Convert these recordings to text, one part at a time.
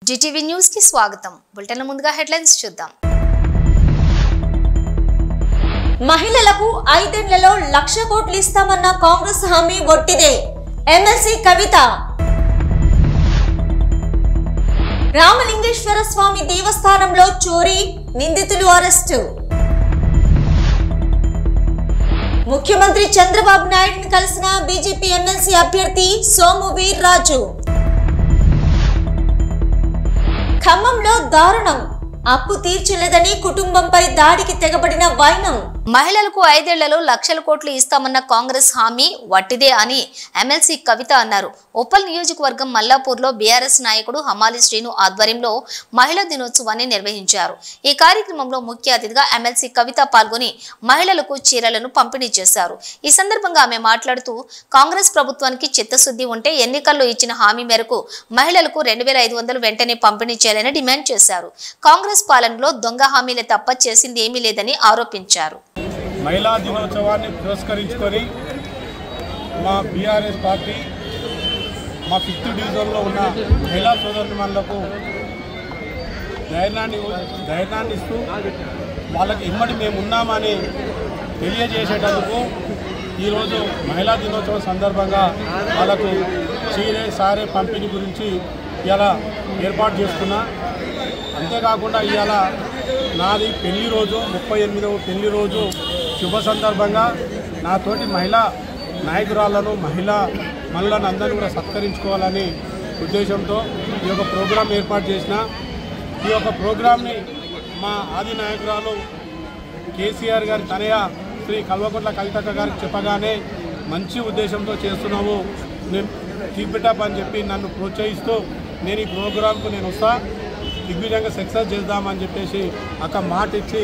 Zee TV news కి స్వాగతం. Bulletin ముందుగా హెడ్లైన్స్ చూద్దాం. మహిళలకు 5 ఏళ్లలో 1,00,000 కోట్లు ఇస్తామన్న కాంగ్రెస్ హామీ ఒట్టిదే. ఎమ్మెల్సీ కవిత. రామలింగేశ్వర స్వామి దేవస్థానంలో చోరీ, నిందితులు అరెస్టు. ముఖ్యమంత్రి చంద్రబాబు నాయుడుని కలిసిన బీజేపీ ఎమ్మెల్సీ అభ్యర్థి సోము వీర్రాజు. ఖమ్మంలో దారుణం, అప్పు తీర్చలేదని కుటుంబంపై దాడికి తెగబడిన వైనం. మహిళలకు 5 ఏళ్లలో 1,00,000 కోట్లు ఇస్తామన్న కాంగ్రెస్ హామీ వట్టిదే అని ఎమ్మెల్సీ కవిత అన్నారు. ఉప్పల్ నియోజకవర్గం మల్లాపూర్లో బీఆర్ఎస్ నాయకుడు హమాలి శ్రీను ఆధ్వర్యంలో మహిళా దినోత్సవాన్ని నిర్వహించారు. ఈ కార్యక్రమంలో ముఖ్య అతిథిగా ఎమ్మెల్సీ కవిత పాల్గొని మహిళలకు చీరలను పంపిణీ చేశారు. ఈ సందర్భంగా ఆమె మాట్లాడుతూ కాంగ్రెస్ ప్రభుత్వానికి చిత్తశుద్ధి ఉంటే ఎన్నికల్లో ఇచ్చిన హామీ మేరకు మహిళలకు 2,500 వెంటనే పంపిణీ చేయాలని డిమాండ్ చేశారు. కాంగ్రెస్ పాలనలో దొంగ హామీలే తప్ప చేసింది ఏమీ లేదని ఆరోపించారు. మహిళా దినోత్సవాన్ని పురస్కరించుకొని మా బీఆర్ఎస్ పార్టీ మా 5th డివిజన్లో ఉన్న మహిళా సోదరులకు ధైర్యాన్ని ఇస్తూ వాళ్ళకి ఇమ్మడి మేము ఉన్నామని తెలియజేసేటందుకు ఈరోజు మహిళా దినోత్సవం సందర్భంగా వాళ్ళకు చీరే సారే పంపిణీ గురించి ఇలా ఏర్పాటు చేసుకున్నా. అంతేకాకుండా ఇవాళ నాది పెళ్లి రోజు 38వ పెళ్లి రోజు శుభ సందర్భంగా నాతోటి మహిళా నాయకురాళ్లను మహిళలను అందరినీ కూడా సత్కరించుకోవాలని ఉద్దేశంతో ఈ యొక్క ప్రోగ్రాం ఏర్పాటు చేసిన. ఈ యొక్క ప్రోగ్రాంని మా ఆది నాయకురాలు కేసీఆర్ గారి తనయ శ్రీ కల్వకుంట్ల కవితక్క గారికి చెప్పగానే మంచి ఉద్దేశంతో చేస్తున్నాము, నేను కీప్ అని చెప్పి నన్ను ప్రోత్సహిస్తూ నేను ఈ ప్రోగ్రాంకు నేను వస్తా, దిగ్విజయంగా సక్సెస్ చేద్దామని చెప్పేసి అక్క మాట ఇచ్చి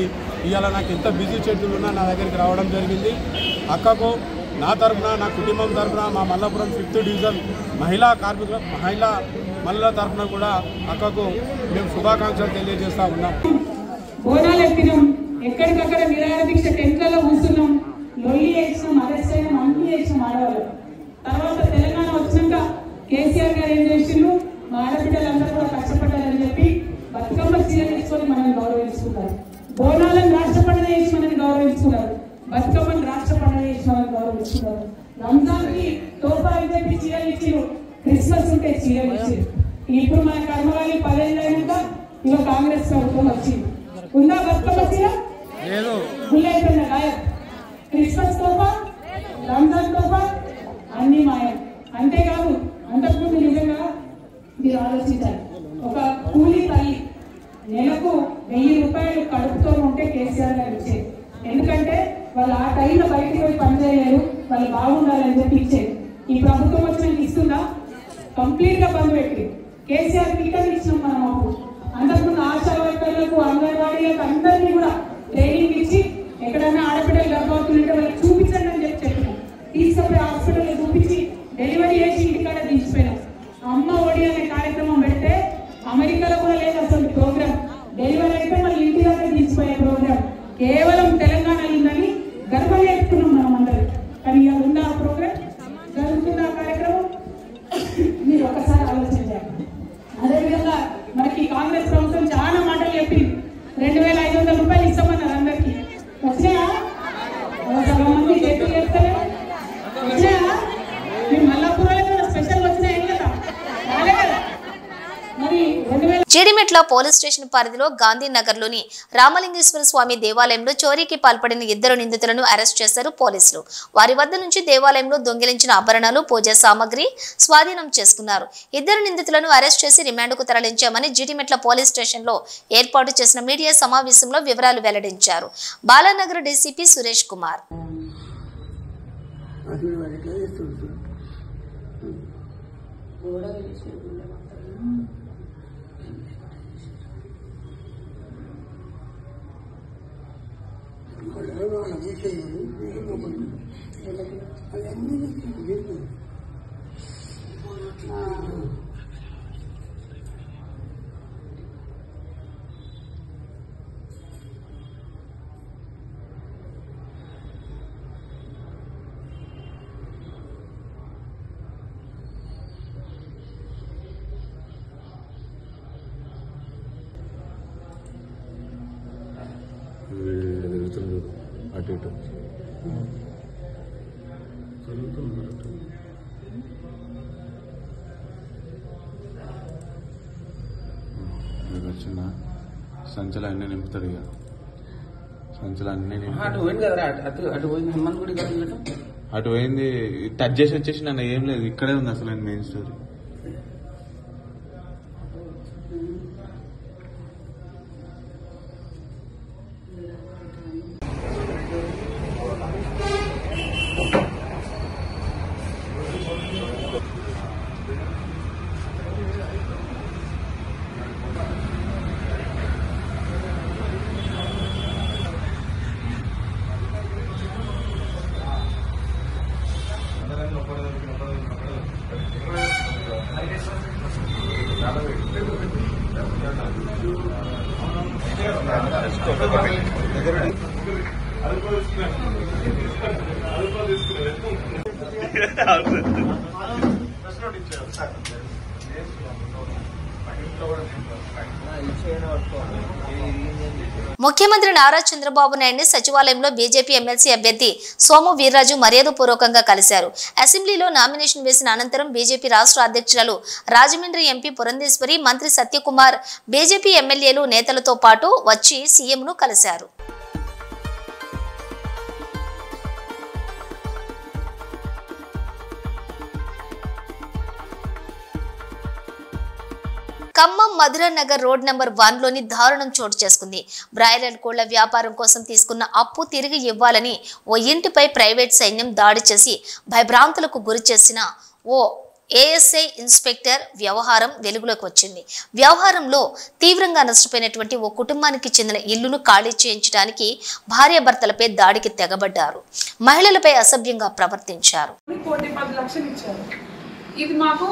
ఇవాళ నాకు ఎంత బిజీ షెడ్యూల్ ఉన్నా నా దగ్గరికి రావడం జరిగింది. అక్కకు నా తరఫున, నా కుటుంబం తరఫున, మా మల్లాపురం 5th డివిజన్ మహిళా మహిళల తరఫున కూడా అక్కకు మేము శుభాకాంక్షలు తెలియజేస్తూ ఉన్నాం. బోనాలు ఎత్తినాం, ఎక్కడికక్కడ నిరాహార దీక్ష టెంట్లలో కూర్చున్నాం, లొల్లి చేసినాం, అరెస్ట్ అయినాం, అన్ని చేసినాం ఆడవాళ్ళు. తర్వాత తెలంగాణ వచ్చినాక కేసీఆర్ గారు ఏం చేసిండ్రు, మా ఆడబిడ్డలందరూ కూడా కష్టపడ్డారని చెప్పి బతుకమ్మ చీర తీసుకొని మనల్ని గౌరవించుకున్నారు. బోనాలను రాష్ట్ర పండుగ చేసి మనల్ని గౌరవించుకున్నారు. బతుకమ్మని రాష్ట్ర పండుగ చేసి మనల్ని గౌరవించుకున్నారు. రంజాన్ కి తోఫా చెప్పి చీరలు ఇచ్చిరు, క్రిస్మస్ ఉంటే చీరలు ఇచ్చిరు. ఇప్పుడు మన కర్మగాలి 10 ఏళ్ళు అయినాక ఇక కాంగ్రెస్ ప్రభుత్వం వచ్చింది. ఉందా బతుకమ్మ చీర? గుళ్ళైపోయిన గాయం. క్రిస్మస్ తోఫా, రంజాన్ తోఫా అన్ని మాయం. అంతేకాదు అంతకుముందు నిజంగా మీరు ఆలోచించాలి, ఒక కూలీ తల్లి నెలకు 1,000 రూపాయలు కడుపుతో ఉంటే కేసీఆర్ గారు ఇచ్చేది. ఎందుకంటే వాళ్ళు ఆ టైంలో బయటకు పోయి పనిచేయలేరు, వాళ్ళు బాగుండాలని చెప్పి ఇచ్చేది. ఈ ప్రభుత్వం వచ్చిన ఇస్తుందా? కంప్లీట్ గా బంద్ పెట్టి కేసీఆర్ టీకాలు ఇచ్చినాం మనం. అప్పుడు అంతకుముందు ఆశా వర్కర్లకు, అంగన్వాడీలకు అందరినీ కూడా ట్రైనింగ్ ఇచ్చి ఎక్కడైనా ఆడపిల్లలు గర్భవతులుంటే వాళ్ళకి చూపించండి అని చెప్పినాం. తీసుకుపోయి హాస్పిటల్లో చూపించి డెలివరీ చేసి ఇంటికాడ దించిపోయినాం. అమ్మ ఒడి అనే కార్యక్రమం పెడితే అమెరికాలో కూడా లేదు అసలు ప్రోగ్రామ్. డెలివరీ అయితే మళ్ళీ ఇంటి దగ్గర దించిపోయే ప్రోగ్రామ్ కేవలం తెలంగాణలో ఉందని గర్వం చెప్పుకున్నాం మనం అందరం. కానీ ఇలా ఉందా ఆ ప్రోగ్రామ్, జరుగుతుందా ఆ కార్యక్రమం? మీరు ఒకసారి ఆలోచించారు. అదేవిధంగా మనకి కాంగ్రెస్ ప్రభుత్వం చాలా మాటలు చెప్పింది. 2,500 రూపాయలు ఇస్తామన్నారు అందరికి. వచ్చినాయా? సగం మంది చెప్పి చెప్తారు. వచ్చినాయా? మీరు మల్లాపూర్లో స్పెషల్ వచ్చినాయి కదా, రాలే కదా. జీడిమెట్ల పోలీస్ స్టేషన్ పరిధిలో గాంధీనగర్లోని రామలింగేశ్వర స్వామి దేవాలయంలో చోరీకి పాల్పడిన 2 నిందితులను అరెస్ట్ చేశారు పోలీసులు. వారి వద్ద నుంచి దేవాలయంలో దొంగిలించిన ఆభరణాలు, పూజా సామాగ్రి స్వాధీనం చేసుకున్నారు. 2 నిందితులను అరెస్ట్ చేసి రిమాండ్కు తరలించామని జీడిమెట్ల పోలీస్ స్టేషన్లో ఏర్పాటు చేసిన మీడియా సమావేశంలో వివరాలు వెల్లడించారు బాలానగర్ డీసీపీ సురేష్ కుమార్. అటు ఇటు. వచ్చిన సంచలు అన్నీ నింపుతాడు ఇక. సంచలు అన్నీ అటు పోయింది, టచ్ చేసి వచ్చేసి నన్ను ఏం లేదు, ఇక్కడే ఉంది అసలు మెయిన్ స్టోరీ. ముఖ్యమంత్రి నారా చంద్రబాబు నాయుడిని సచివాలయంలో బీజేపీ ఎమ్మెల్సీ అభ్యర్థి సోము వీర్రాజు మర్యాదపూర్వకంగా కలిశారు. అసెంబ్లీలో నామినేషన్ వేసిన అనంతరం బీజేపీ రాష్ట్ర అధ్యక్షురాలు రాజమండ్రి ఎంపీ పురంధేశ్వరి, మంత్రి సత్యకుమార్, బీజేపీ ఎమ్మెల్యేలు నేతలతో పాటు వచ్చి సీఎంను కలిశారు. ఖమ్మం మధురానగర్ రోడ్ నెంబర్ 1లోని దారుణం చోటు చేసుకుంది. బ్రాయిలర్ కోళ్ల వ్యాపారం కోసం తీసుకున్న అప్పు తిరిగి ఇవ్వాలని ఓ ఇంటిపై ప్రైవేట్ సైన్యం దాడి చేసి భయభ్రాంతులకు గురి చేసిన ఓ ఏఎస్ఐ ఇన్స్పెక్టర్ వ్యవహారం వెలుగులోకి వచ్చింది. వ్యవహారంలో తీవ్రంగా నష్టపోయినటువంటి ఓ కుటుంబానికి చెందిన ఇల్లును ఖాళీ చేయించడానికి భార్యాభర్తలపై దాడికి తెగబడ్డారు. మహిళలపై అసభ్యంగా ప్రవర్తించారు. ఇది మాకు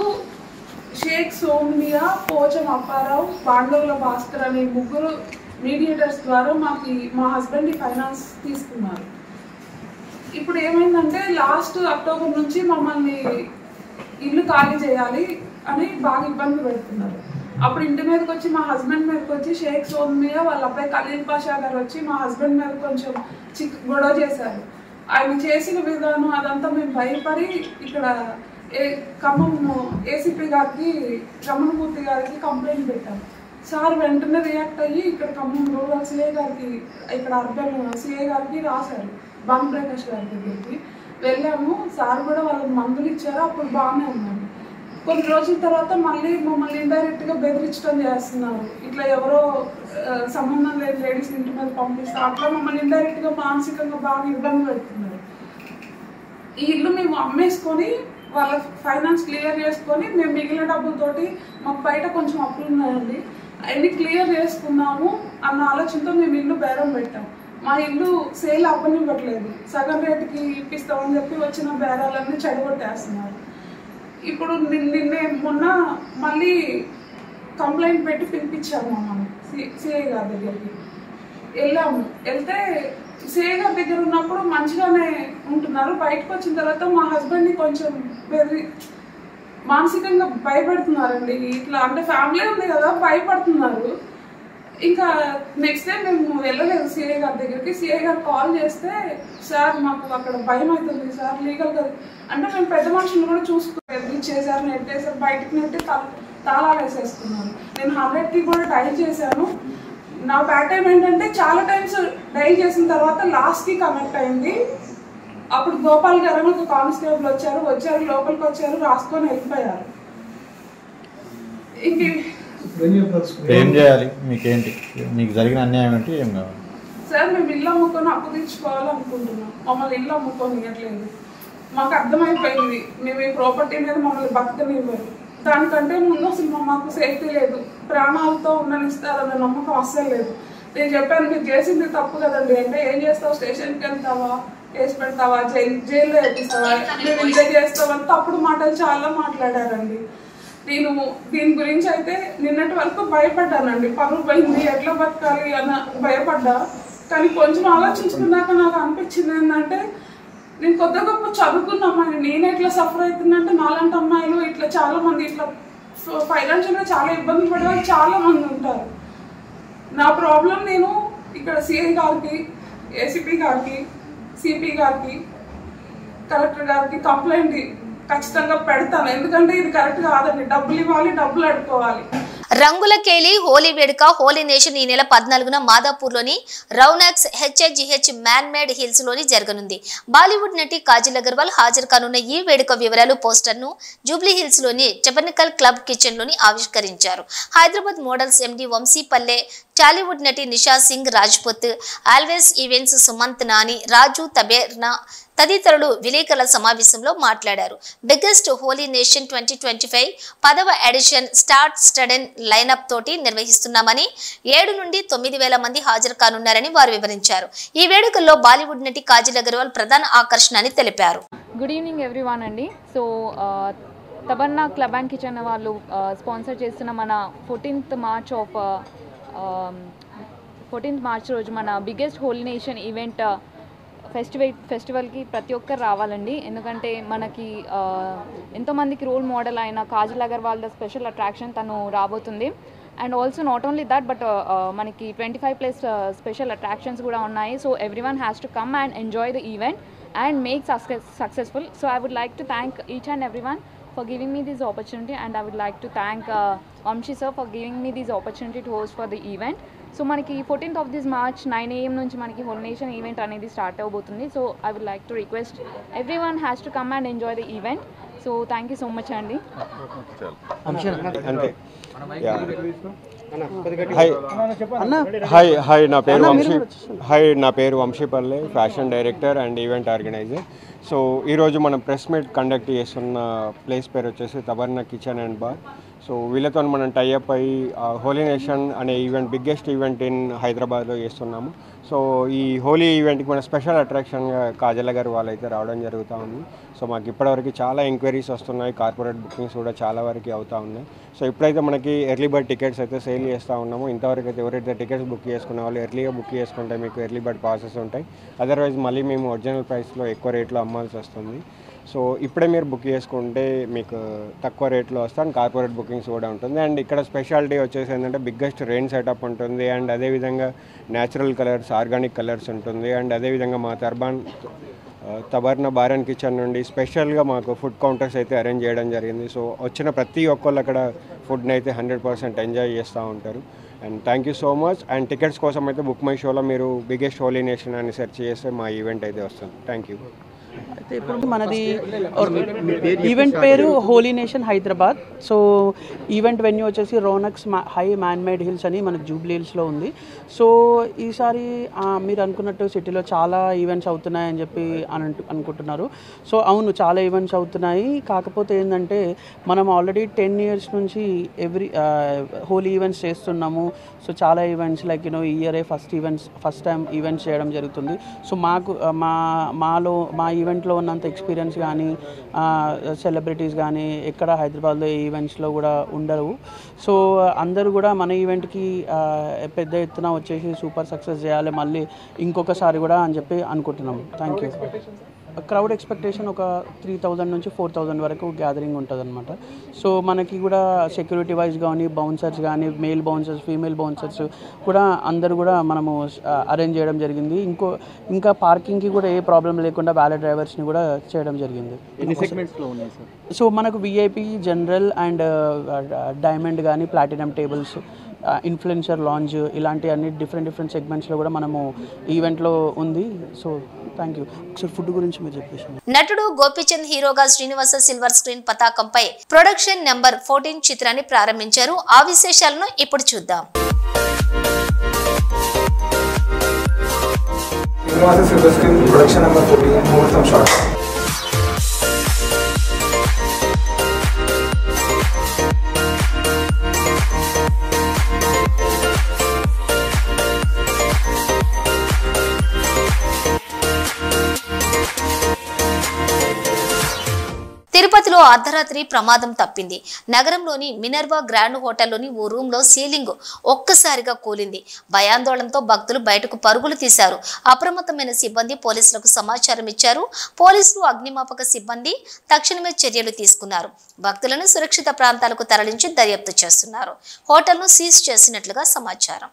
షేక్ సోమ్నియా, పోచం అప్పారావు, బాండవుల భాస్కర్ అనే ముగ్గురు మీడియేటర్స్ ద్వారా మా హస్బెండ్ ఫైనాన్స్ తీసుకున్నారు. ఇప్పుడు ఏమైందంటే లాస్ట్ అక్టోబర్ నుంచి మమ్మల్ని ఇల్లు ఖాళీ చేయాలి అని బాగా ఇబ్బంది పెడుతున్నారు. అప్పుడు ఇంటి మీదకి వచ్చి మా హస్బెండ్ మీదకి వచ్చి షేక్ సోమ్నియా వాళ్ళ అబ్బాయి ఖలీల్ పాషా గారు వచ్చి మా హస్బెండ్ మీద కొంచెం గొడవ చేశారు. ఆయన చేసిన విధానం అదంతా మేము భయపడి ఇక్కడ ఖమ్మం ఏసీపీ గారికి, రమణమూర్తి గారికి కంప్లైంట్ పెట్టాము. సార్ వెంటనే రియాక్ట్ అయ్యి ఇక్కడ ఖమ్మం రూరల్ సిఐ గారికి, ఇక్కడ అర్బన్ సిఐ గారికి రాశారు. భానుప్రకాష్ గారి దగ్గరికి వెళ్ళాము. సార్ కూడా వాళ్ళకి మందులు ఇచ్చారు. అప్పుడు బాగానే ఉన్నాము. కొన్ని రోజుల తర్వాత మళ్ళీ మమ్మల్ని ఇండైరెక్ట్గా బెదిరించడం చేస్తున్నారు. ఇట్లా ఎవరో సంబంధం లేని లేడీస్ ఇంటి మీద పంపిస్తారు. అట్లా మమ్మల్ని ఇండైరెక్ట్గా మానసికంగా బాగా ఇబ్బంది పెడుతున్నారు. ఈ ఇల్లు మేము అమ్మేసుకొని వాళ్ళ ఫైనాన్స్ క్లియర్ చేసుకొని మేము మిగిలిన డబ్బులతోటి మాకు బయట కొంచెం అప్పులు ఉన్నాయండి, అవన్నీ క్లియర్ చేసుకున్నాము అన్న ఆలోచనతో మేము ఇల్లు బేరం పెట్టాం. మా ఇల్లు సేల్ అవ్వనివ్వట్లేదు. సగం రేటుకి ఇప్పిస్తామని చెప్పి వచ్చిన బేరాలన్నీ చెడగొట్టేస్తున్నారు. ఇప్పుడు నిన్నే మొన్న మళ్ళీ కంప్లైంట్ పెట్టి పిలిపించాము మమ్మల్ని సిఐ గారి దగ్గరికి. వెళ్తే సిఐ గారి దగ్గర ఉన్నప్పుడు మంచిగానే ఉంటున్నారు. బయటకు వచ్చిన తర్వాత మా హస్బెండ్ని కొంచెం మానసికంగా భయపెడుతున్నారండి. ఇట్లా అంటే ఫ్యామిలీ ఉంది కదా, భయపడుతున్నారు. ఇంకా నెక్స్ట్ డే మేము వెళ్ళలేదు సిఐ గారి దగ్గరికి. సిఐ గారు కాల్ చేస్తే, సార్ మాకు అక్కడ భయం అవుతుంది సార్, లీగల్గా అంటే మేము పెద్ద మనుషులు కూడా చూసుకోలేదు, చేశారు, నెట్టేసారు, బయటకు నెట్టి తాళాలు వేసేసుకున్నారు. నేను 100కి కూడా డైల్ చేశాను. నా బ్యాడ్ టైం ఏంటంటే చాలా టైమ్స్ డైల్ చేసిన తర్వాత లాస్ట్కి కనెక్ట్ అయింది. అప్పుడు గోపాల్ గారు ఒక కానిస్టేబుల్ వచ్చారు, లోపలికి వచ్చారు, రాసుకొని వెళ్ళిపోయారు. ఇంక ఏం చేయాలి? మీకేంటి, మీకు జరిగిన అన్యాయం ఏంటి, ఏం కావాలి? సార్ మేము ఇల్లు అమ్ముకొని అప్పు తెచ్చుకోవాలనుకుంటున్నాం. మమ్మల్ని ఇల్లు అమ్ముకొని ఇవ్వట్లేదు. మాకు అర్థమైపోయింది మేము ఈ ప్రాపర్టీ మీద మమ్మల్ని బతకనివ్వరు. దానికంటే ముందు అసలు మాకు సేఫ్టీ లేదు. ప్రాణాలతో ఉండనిస్తారన్న నమ్మకం అస్సలు లేదు. నేను చెప్పాను, మీరు చేసింది తప్పు కదండి అంటే, ఏం చేస్తావు, స్టేషన్కి వెళ్తావా, కేసు పెడతావా, జైల్లో వేపిస్తావా, మేము ఇంతే చేస్తామని తప్పుడు మాటలు చాలా మాట్లాడారండి. నేను దీని గురించి అయితే నిన్నటి వరకు భయపడ్డానండి. పరువు పోయింది, ఎట్లా బతకాలి అన్న భయపడ్డా. కానీ కొంచెం ఆలోచించుకున్నాక నాకు అనిపించింది ఏంటంటే, నేను కొత్త గొప్ప చదువుకున్న అమ్మాయిని, నేను ఎట్లా సఫర్ అవుతుందంటే నాలాంటి అమ్మాయిలు ఇట్లా చాలా మంది ఇట్లా ఫైనాన్షియల్గా చాలా ఇబ్బందులు పడే వాళ్ళు చాలా మంది ఉంటారు. నా ప్రాబ్లం నేను ఇక్కడ సిఐ గారికి, ఏసీపీ గారికి, సిపి గారికి, కలెక్టర్ గారికి కంప్లైంట్ ఖచ్చితంగా పెడతాను. ఎందుకంటే ఇది కరెక్ట్ కాదండి. డబ్బులు ఇవ్వాలి, డబ్బులు అడుకోవాలి. రంగుల కేలి హోలీ వేడుక హోలీ నేషన్ ఈ నెల 14న మాదాపూర్లోని రౌనాక్స్ HHGH మ్యాన్ మేడ్ హిల్స్ లోని జరగనుంది. బాలీవుడ్ నటి కాజల్ అగర్వాల్ హాజరు కానున్న ఈ వేడుక వివరాలు పోస్టర్ను జూబ్లీ హిల్స్ లోని టెబర్నికల్ క్లబ్ కిచెన్ లోని ఆవిష్కరించారు. హైదరాబాద్ మోడల్స్ MD వంశీపల్లె, టాలీవుడ్ నటి నిషా సింగ్ రాజ్పుత్, ఆల్వేస్ ఈవెంట్స్ సుమంత్ నాని, రాజు తబేర్నా తదితరులు విలేకరుల సమావేశంలో మాట్లాడారు. బిగ్గెస్ట్ హోలీ నేషన్ 2025 10వ ఎడిషన్ స్టార్ స్టడెన్ లైనప్ తోటి నిర్వహిస్తున్నామని 7 నుండి 9,000 మంది హాజరు కానున్నారని వారు వివరించారు. ఈ వేడుకల్లో బాలీవుడ్ నటి కాజల్ అగర్వాల్ ప్రధాన ఆకర్షణ అని తెలిపారు. గుడ్ ఈవినింగ్ ఎవ్రీవన్ అండి. సో తబన్నా క్లబ్ అండ్ కిచెన్ వాళ్ళు స్పాన్సర్ చేస్తున్న మన 14th మార్చ్ రోజు మన బిగ్గెస్ట్ హోలీ నేషన్ ఈవెంట్ ఫెస్టివల్కి ప్రతి ఒక్కరు రావాలండి. ఎందుకంటే మనకి ఎంతోమందికి రోల్ మోడల్ అయిన Kajal Agarwal the special attraction తను రాబోతుంది. And also not only that but మనకి 25+ స్పెషల్ అట్రాక్షన్స్ కూడా ఉన్నాయి. So everyone has to come and enjoy the event and make successful. So I would like to thank each and everyone for giving me this opportunity, and I would like to thank Vamshi sir for giving me this opportunity to host for the event. So manaki 14th of this March 9 AM nunchi manaki whole nation event anedi start avbotundi. So I would like to request everyone has to come and enjoy the event. So thank you so much andi. Hi నా పేరు Vamshipalle, fashion director and event organiser. So ఈరోజు మనం press meet conduct చేస్తున్న place పేరు వచ్చేసి Taberna kitchen and bar. So వీళ్ళతో మనం tie up అయ్యి హోలీ నేషన్ అనే ఈవెంట్ బిగ్గెస్ట్ ఈవెంట్ ఇన్ హైదరాబాద్లో చేస్తున్నాము. సో ఈ హోలీ ఈవెంట్కి మన స్పెషల్ అట్రాక్షన్గా కాజల్ అగర్వాల్ అయితే రావడం జరుగుతూ ఉంది. సో మాకు ఇప్పటివరకు చాలా ఎంక్వైరీస్ వస్తున్నాయి, కార్పొరేట్ బుకింగ్స్ కూడా చాలా వరకు అవుతూ ఉన్నాయి. సో ఇప్పుడైతే మనకి ఎర్లీ బర్డ్ టికెట్స్ అయితే సేల్ చేస్తూ ఉన్నాము. ఇంతవరకు అయితే ఎవరైతే టికెట్స్ బుక్ చేసుకునే వాళ్ళు ఎర్లీగా బుక్ చేసుకుంటే మీకు ఎర్లీ బర్డ్ పాసెస్ ఉంటాయి. అదర్వైజ్ మళ్ళీ మేము ఒరిజినల్ ప్రైస్లో ఎక్కువ రేట్లో అమ్మాల్సి వస్తుంది. సో ఇప్పుడే మీరు బుక్ చేసుకుంటే మీకు తక్కువ రేట్లో వస్తాను. కార్పొరేట్ బుకింగ్స్ కూడా ఉంటుంది. అండ్ ఇక్కడ స్పెషాలిటీ వచ్చేసి ఏంటంటే బిగ్గెస్ట్ రెయిన్ సెటప్ ఉంటుంది. అండ్ అదేవిధంగా న్యాచురల్ కలర్స్, ఆర్గానిక్ కలర్స్ ఉంటుంది. అండ్ అదేవిధంగా మా తబర్నా బార్ అండ్ కిచెన్ నుండి స్పెషల్గా మాకు ఫుడ్ కౌంటర్స్ అయితే అరేంజ్ చేయడం జరిగింది. సో వచ్చిన ప్రతి ఒక్కళ్ళు అక్కడ ఫుడ్ని అయితే 100% ఎంజాయ్ చేస్తూ ఉంటారు. And thank you so much. And tickets కోసం అయితే బుక్ మై షోలో మీరు బిగ్గెస్ట్ హోలీ నేషన్ అని సెర్చ్ చేస్తే మా ఈవెంట్ అయితే వస్తుంది. Thank you. అయితే ఇప్పుడు మనది ఈవెంట్ పేరు Holi nation Hyderabad. So event venue వచ్చేసి రోనక్స్ హై మ్యాన్ మేడ్ హిల్స్ అని మనకు జూబ్లీ హిల్స్లో ఉంది. సో ఈసారి మీరు అనుకున్నట్టు సిటీలో చాలా ఈవెంట్స్ అవుతున్నాయని చెప్పి అనుకుంటున్నారు. సో అవును, చాలా ఈవెంట్స్ అవుతున్నాయి. కాకపోతే ఏంటంటే మనం ఆల్రెడీ 10 years నుంచి హోలీ ఈవెంట్స్ చేస్తున్నాము. సో చాలా ఈవెంట్స్ లైక్ ఈ ఇయరే ఫస్ట్ టైం ఈవెంట్స్ చేయడం జరుగుతుంది. సో మాకు మా ఈవెంట్లో ఉన్నంత ఎక్స్పీరియన్స్ కానీ సెలబ్రిటీస్ కానీ ఎక్కడ హైదరాబాద్లో ఈవెంట్స్లో కూడా ఉండరు. సో అందరూ కూడా మన ఈవెంట్కి పెద్ద ఎత్తున వచ్చేసి సూపర్ సక్సెస్ చేయాలి మళ్ళీ ఇంకొకసారి కూడా అని చెప్పి అనుకుంటున్నాము. Thank you. క్రౌడ్ ఎక్స్పెక్టేషన్ ఒక 3,000 నుంచి 4,000 వరకు గ్యాదరింగ్ ఉంటుంది అనమాట. సో మనకి కూడా సెక్యూరిటీ వైజ్ కానీ బౌన్సర్స్ కానీ మేల్ బౌన్సర్స్, ఫీమేల్ బౌన్సర్స్ కూడా అందరూ కూడా మనము అరేంజ్ చేయడం జరిగింది. ఇంకా పార్కింగ్కి కూడా ఏ ప్రాబ్లం లేకుండా వ్యాలే డ్రైవర్స్ని కూడా చేయడం జరిగింది. సో మనకు విఐపి, జనరల్ అండ్ డైమండ్ కానీ ప్లాటినం టేబుల్స్, ఇన్ఫ్లుయెన్సర్ లాంజ్ ఇలాంటి అన్ని డిఫరెంట్ సెగ్మెంట్స్లో కూడా మనము ఈవెంట్లో ఉంది. So thank you. ఒకసారి ఫుడ్ గురించి మీరు చెప్పేసి. నటుడు గోపీచంద్ హీరోగా శ్రీనివాస సిల్వర్ స్క్రీన్ పతాకంపై ప్రొడక్షన్ నెంబర్ 14 చిత్రాన్ని ప్రారంభించారు. ఆ విశేషాలను ఇప్పుడు చూద్దాం. Srinivasa silver screen production number 14 ముహూర్తం షాట్. తిరుపతిలో అర్ధరాత్రి ప్రమాదం తప్పింది. నగరంలోని మినర్వా గ్రాండ్ హోటల్లోని ఓ రూమ్ లో సీలింగ్ ఒక్కసారిగా కూలింది. భయాందోళనతో భక్తులు బయటకు పరుగులు తీశారు. అప్రమత్తమైన సిబ్బంది పోలీసులకు సమాచారం ఇచ్చారు. పోలీసులు, అగ్నిమాపక సిబ్బంది తక్షణమే చర్యలు తీసుకున్నారు. భక్తులను సురక్షిత ప్రాంతాలకు తరలించి దర్యాప్తు చేస్తున్నారు. హోటల్ను సీజ్ చేసినట్లుగా సమాచారం.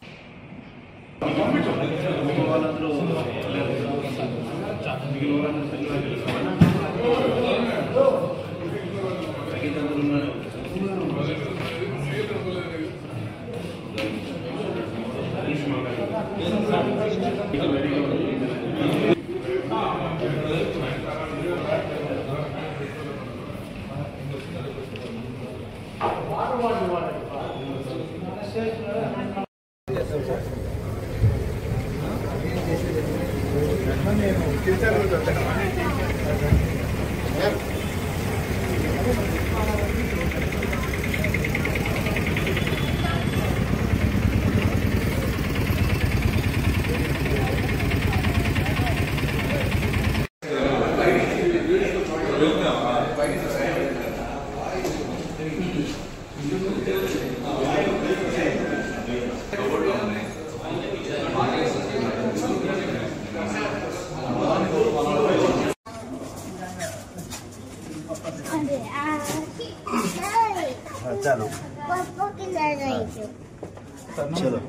चलो चलो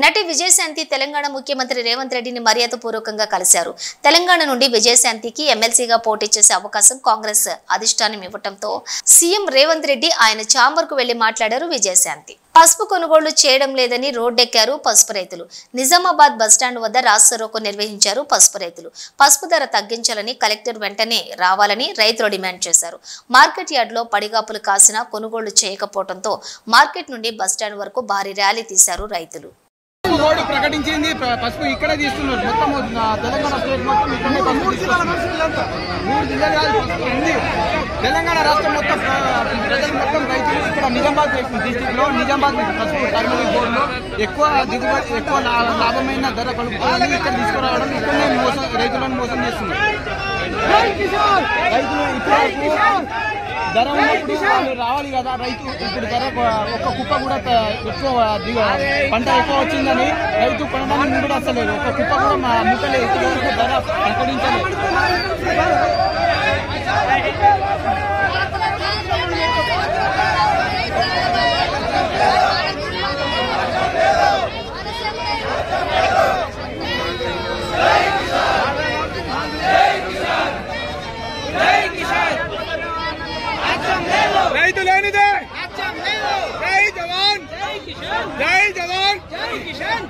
నటి విజయశాంతి తెలంగాణ ముఖ్యమంత్రి రేవంత్ రెడ్డిని మర్యాదపూర్వకంగా కలిశారు. తెలంగాణ నుండి విజయశాంతికి ఎమ్మెల్సీగా పోటీ చేసే అవకాశం కాంగ్రెస్ అధిష్టానం ఇవ్వడంతో సీఎం రేవంత్ రెడ్డి ఆయన ఛాంబర్కు వెళ్లి మాట్లాడారు. విజయశాంతి పసుపు కొనుగోళ్లు చేయడం లేదని రోడ్డెక్కారు పసుపు రైతులు. నిజామాబాద్ బస్టాండ్ వద్ద రాస్తారోకో నిర్వహించారు పసుపు రైతులు. పసుపు ధర తగ్గించాలని కలెక్టర్ వెంటనే రావాలని రైతులు డిమాండ్ చేశారు. మార్కెట్ యార్డ్లో పడిగాపులు కాసినా కొనుగోళ్లు చేయకపోవడంతో మార్కెట్ నుండి బస్టాండ్ వరకు భారీ ర్యాలీ తీశారు రైతులు. మోడీ ప్రకటించింది పసుపు ఇక్కడే తీస్తున్నారు. మొత్తం తెలంగాణ స్టేట్ మొత్తం ఇక్కడే పసుపు మూడు జిల్లాలు పసుపు ఉంది. తెలంగాణ రాష్ట్రం మొత్తం ప్రజలు మొత్తం రైతులు ఇక్కడ నిజామాబాద్ డిస్టిక్ లో నిజామాబాద్ పసుపు టర్మినల్ బోర్డులో ఎక్కువ దిగుబడి ఎక్కువ లాభమైన ధర కలుపుకోవాలని ఇక్కడ తీసుకురావడం ఇక్కడనే రైతులను మోసం చేస్తున్నారు. రైతులు ఇప్పుడు ధర ఉన్నప్పుడు వాళ్ళు రావాలి కదా. రైతు ఇప్పుడు ధర ఒక్క కుప్ప కూడా ఎక్కువ పంట ఎక్కువ వచ్చిందని రైతు కొనడానికి ముందు వస్తలేదు. ఒక కుప్ప కూడా ముట్టలేదు. ఇప్పటివరకు ధర ప్రకటించలేదు. రైతు లేనిదే జై జవాన్ జై జవాన్ జై కిసాన్.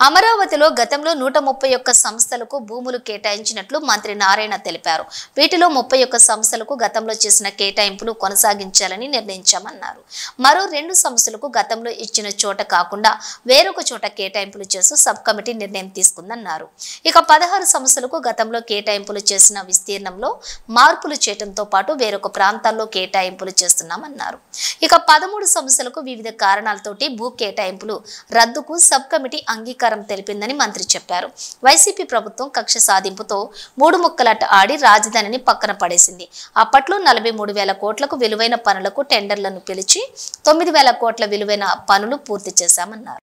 అమరావతిలో గతంలో 131 సంస్థలకు భూములు కేటాయించినట్లు మంత్రి నారాయణ తెలిపారు. వీటిలో 31 సంస్థలకు గతంలో చేసిన కేటాయింపులు కొనసాగించాలని నిర్ణయించామన్నారు. మరో 2 సంస్థలకు గతంలో ఇచ్చిన చోట కాకుండా వేరొక చోట కేటాయింపులు చేస్తూ సబ్ కమిటీ నిర్ణయం తీసుకుందన్నారు. ఇక 16 సంస్థలకు గతంలో కేటాయింపులు చేసిన విస్తీర్ణంలో మార్పులు చేయడంతో పాటు వేరొక ప్రాంతాల్లో కేటాయింపులు చేస్తున్నామన్నారు. ఇక 13 సంస్థలకు వివిధ కారణాలతోటి భూ కేటాయింపులు రద్దుకు సబ్ కమిటీ అంగీకారం తెలిపిందని మంత్రి చెప్పారు. వైసీపీ ప్రభుత్వం కక్ష సాధింపుతో 3 ముక్కలాట ఆడి రాజధానిని పక్కన పడేసింది. అప్పట్లో 43,000 కోట్లకు విలువైన పనులకు టెండర్లను పిలిచి 9,000 కోట్ల విలువైన పనులు పూర్తి చేశామన్నారు.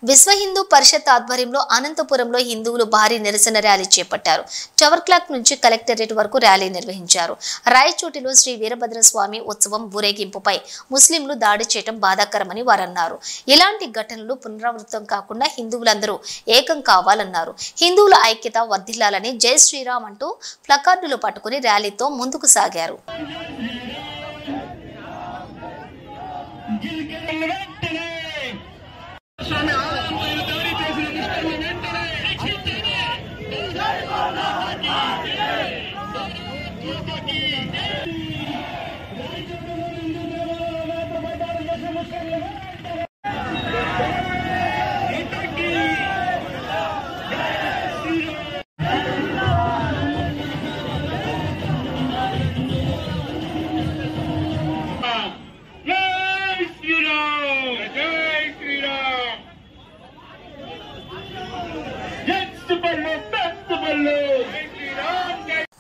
విశ్వ హిందూ పరిషత్ ఆధ్వర్యంలో అనంతపురంలో హిందువులు భారీ నిరసన ర్యాలీ చేపట్టారు. చవర్ క్లాక్ నుంచి కలెక్టరేట్ వరకు ర్యాలీ నిర్వహించారు. రాయచోటిలో శ్రీ వీరభద్రస్వామి ఉత్సవం ఊరేగింపుపై ముస్లింలు దాడి చేయడం బాధాకరమని వారన్నారు. ఇలాంటి ఘటనలు పునరావృతం కాకుండా హిందువులందరూ ఏకం కావాలన్నారు. హిందువుల ఐక్యత వర్ధిల్లాలని జై శ్రీరామ్ అంటూ ప్లకార్డులు పట్టుకుని ర్యాలీతో ముందుకు సాగారు.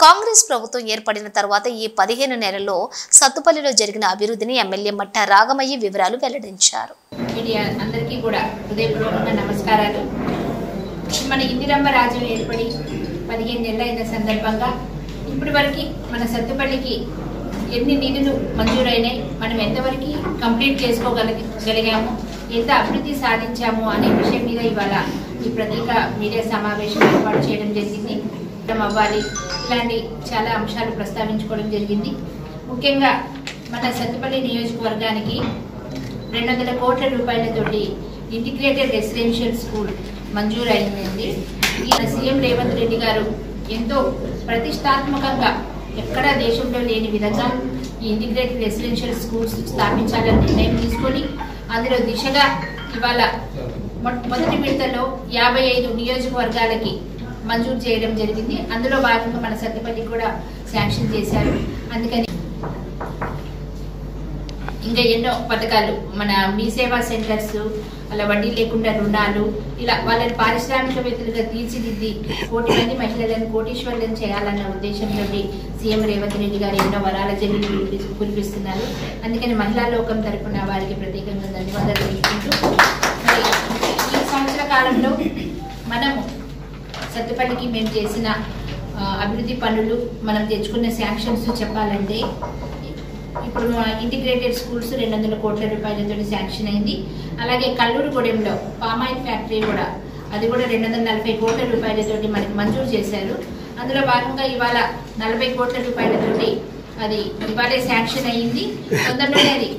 కాంగ్రెస్ ప్రభుత్వం ఏర్పడిన తర్వాత ఈ 15 నెలల్లో సత్తుపల్లిలో జరిగిన అభివృద్ధిని ఎమ్మెల్యే మట్ట రాగమయ్యి వివరాలు వెల్లడించారు. మీడియా అందరికీ కూడా హృదయపూర్వకంగా నమస్కారాలు. మన ఇందిరమ్మ రాజ్యం ఏర్పడి 15 నెలలు అయిన సందర్భంగా ఇప్పటి వరకు మన సత్తుపల్లికి ఎన్ని నిధులు మంజూరైనాయి, మనం ఎంతవరకు కంప్లీట్ చేసుకోగలిగాము, ఎంత అభివృద్ధి సాధించాము అనే విషయం మీద ఇవాళ ఈ ప్రత్యేక మీడియా సమావేశం ఏర్పాటు చేయడం జరిగింది. అవ్వాలి ఇలాంటి చాలా అంశాలు ప్రస్తావించుకోవడం జరిగింది. ముఖ్యంగా మన సత్తుపల్లి నియోజకవర్గానికి 200 కోట్ల రూపాయలతోటి ఇంటిగ్రేటెడ్ రెసిడెన్షియల్ స్కూల్ మంజూరు అయిందండి. ఈయన సీఎం రేవంత్ రెడ్డి గారు ఎంతో ప్రతిష్టాత్మకంగా ఎక్కడా దేశంలో లేని విధంగా ఈ ఇంటిగ్రేటెడ్ రెసిడెన్షియల్ స్కూల్స్ స్థాపించాలని నిర్ణయం తీసుకొని అందులో దిశగా ఇవాళ మొదటి విడతలో 55 నియోజకవర్గాలకి మంజూరు చేయడం జరిగింది. అందులో భాగంగా మన సత్తుపల్లి కూడా శాంక్షన్ చేశారు. అందుకని ఇంకా ఎన్నో పథకాలు మన మీ సేవా సెంటర్స్, అలా వడ్డీ లేకుండా రుణాలు, ఇలా వాళ్ళని పారిశ్రామికవేత్తలుగా తీర్చిదిద్ది 1 కోటి మంది మహిళలను కోటీశ్వర్లను చేయాలన్న ఉద్దేశంతో సీఎం రేవంత్ రెడ్డి గారు ఎన్నో వరాల జల్లులు కురిపిస్తున్నారు. అందుకని మహిళా లోకం తరఫున వారికి ప్రత్యేకంగా ధన్యవాదాలు తెలుపుకుంటూ ఈ సంవత్సర కాలంలో మనము సత్తుపల్లికి మేము చేసిన అభివృద్ధి పనులు, మనం తెచ్చుకున్న శాంక్షన్స్ చెప్పాలంటే ఇప్పుడు ఇంటిగ్రేటెడ్ స్కూల్స్ 200 కోట్ల రూపాయలతో శాంక్షన్ అయింది. అలాగే కల్లూరుగూడెంలో పామాయిల్ ఫ్యాక్టరీ కూడా అది కూడా 240 కోట్ల రూపాయలతోటి మనకి మంజూరు చేశారు. అందులో భాగంగా ఇవాళ 40 కోట్ల రూపాయలతోటి అది ఇవాళే శాంక్షన్ అయ్యింది. తొందరలోనే అది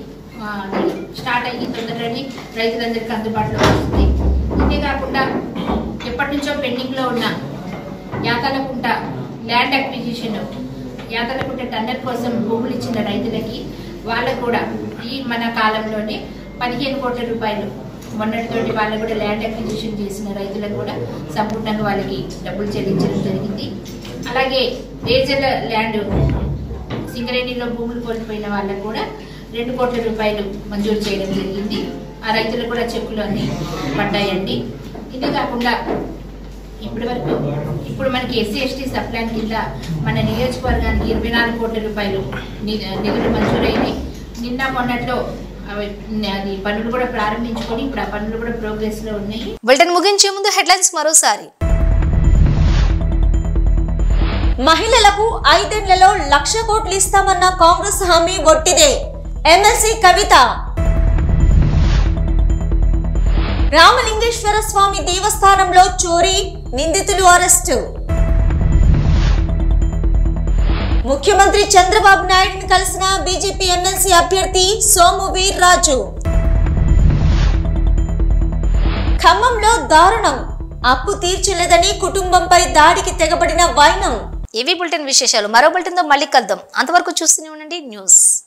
స్టార్ట్ అయ్యి తొందరలోనే రైతులందరికీ అందుబాటులో వస్తుంది. అంతేకాకుండా ఎప్పటి నుంచో పెండింగ్లో ఉన్న యాతలకుంట ల్యాండ్ అక్విజిషన్, యాతలకుంట టన్నర్ కోసం భూములు ఇచ్చిన రైతులకి వాళ్ళకు కూడా ఈ మన కాలంలోనే 15 కోట్ల రూపాయలు మొన్నటితోటి వాళ్ళకు కూడా ల్యాండ్ అక్విజిషన్ చేసిన రైతులకు కూడా సంపూర్ణంగా వాళ్ళకి డబ్బులు చెల్లించడం జరిగింది. అలాగే రేజల ల్యాండ్ సింగరేణిలో భూములు కోల్పోయిన వాళ్ళకు కూడా 2 కోట్ల రూపాయలు మంజూరు చేయడం జరిగింది. ఆ రైతులకు కూడా చెక్కులు అన్ని పడ్డాయండి. ఇదే కాకుండా ఇప్పుడు మనకి ఎస్సీ ఎస్టీ సప్లాన్ కింద మన నియోజకవర్గానికి 24 కోట్ల రూపాయలు నిధులు మంజూరైనాయి. నిన్న మొన్నట్లో అది పనులు కూడా ప్రారంభించుకొని ఇప్పుడు ఆ పనులు కూడా ప్రోగ్రెస్ లో ఉన్నాయి. బులెటిన్ ముగించే ముందు హెడ్లైన్స్ మరోసారి. మహిళలకు 5 ఏళ్లలో 1,00,000 కోట్లు ఇస్తామన్న కాంగ్రెస్ హామీ ఒట్టిదే, ఎమ్మెల్సీ కవిత. రామలింగేశ్వర స్వామి దేవస్థానంలో చోరీ, నిందితులు అరెస్టు. ముఖ్యమంత్రి చంద్రబాబు నాయుడుని కలిసిన బీజేపీ ఎమ్మెల్సీ అభ్యర్థి సోము వీర్రాజు. ఖమ్మంలో దారుణం, అప్పు తీర్చలేదని కుటుంబంపై దాడికి తెగబడిన వైనం. ఇవి బులెటిన్ విశేషాలు. మరో బులెటిన్తో మళ్ళీ కలుద్దాం. అంతవరకు చూస్తూనే ఉండండి న్యూస్.